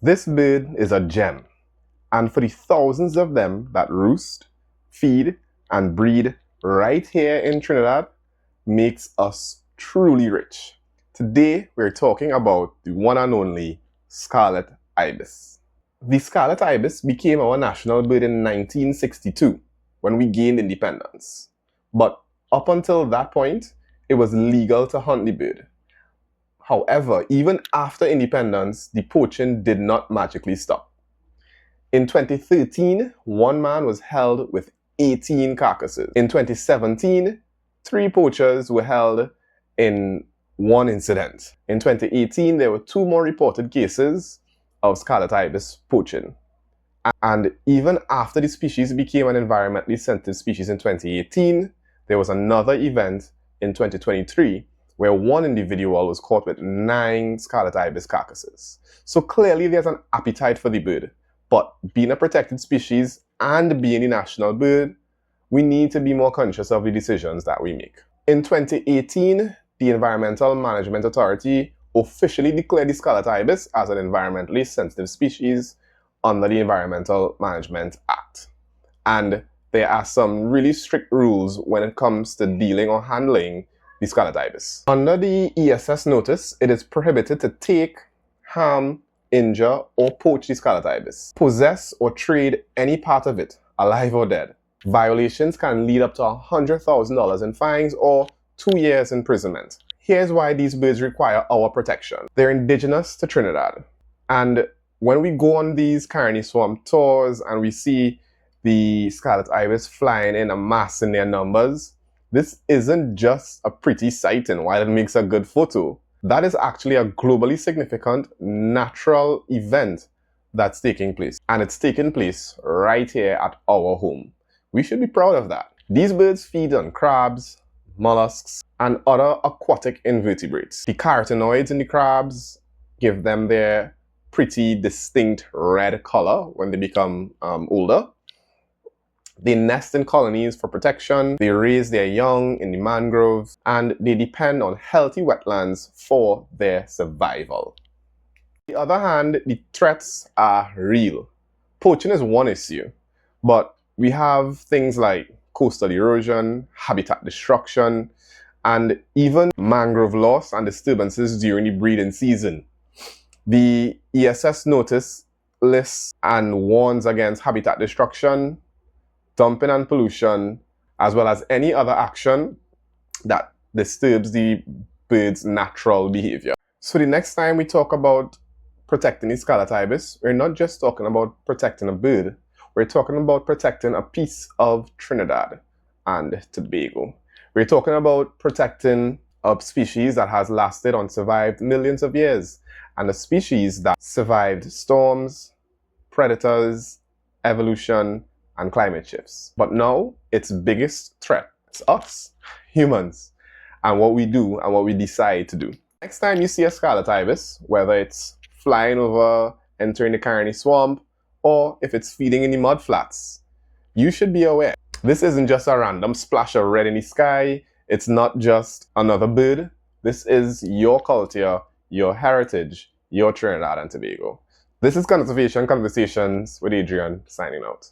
This bird is a gem, and for the thousands of them that roost, feed, and breed right here in Trinidad makes us truly rich. Today, we're talking about the one and only Scarlet Ibis. The Scarlet Ibis became our national bird in 1962 when we gained independence. But up until that point, it was legal to hunt the bird. However, even after independence, the poaching did not magically stop. In 2013, one man was held with 18 carcasses. In 2017, 3 poachers were held in one incident. In 2018, there were 2 more reported cases of Scarlet Ibis poaching. And even after the species became an environmentally sensitive species in 2018, there was another event in 2023 where one individual was caught with 9 Scarlet Ibis carcasses. So clearly there's an appetite for the bird. But being a protected species and being a national bird, we need to be more conscious of the decisions that we make. In 2018, the Environmental Management Authority officially declared the Scarlet Ibis as an environmentally sensitive species under the Environmental Management Act. And there are some really strict rules when it comes to dealing or handling the Scarlet Ibis. Under the ESS notice, it is prohibited to take, harm, injure, or poach the Scarlet Ibis, possess or trade any part of it, alive or dead. Violations can lead up to $100,000 in fines or 2 years imprisonment. Here's why these birds require our protection. They're indigenous to Trinidad. And when we go on these Carney Swamp tours and we see the Scarlet Ibis flying in a mass in their numbers, this isn't just a pretty sight and while it makes a good photo. That is actually a globally significant natural event that's taking place. And it's taking place right here at our home. We should be proud of that. These birds feed on crabs, mollusks, and other aquatic invertebrates. The carotenoids in the crabs give them their pretty distinct red color when they become older. They nest in colonies for protection, they raise their young in the mangroves, and they depend on healthy wetlands for their survival. On the other hand, the threats are real. Poaching is one issue, but we have things like coastal erosion, habitat destruction, and even mangrove loss and disturbances during the breeding season. The ESS notice lists and warns against habitat destruction, dumping and pollution, as well as any other action that disturbs the bird's natural behavior. So the next time we talk about protecting the Scarlet Ibis, we're not just talking about protecting a bird, we're talking about protecting a piece of Trinidad and Tobago. We're talking about protecting a species that has lasted and survived millions of years, and a species that survived storms, predators, evolution, and climate shifts. But now, its biggest threat is us, humans, and what we do and what we decide to do. Next time you see a Scarlet Ibis, whether it's flying over, entering the Carney Swamp, or if it's feeding in the mud flats, you should be aware. This isn't just a random splash of red in the sky. It's not just another bird. This is your culture, your heritage, your Trinidad and Tobago. This is Conservation Conversations with Adrian, signing out.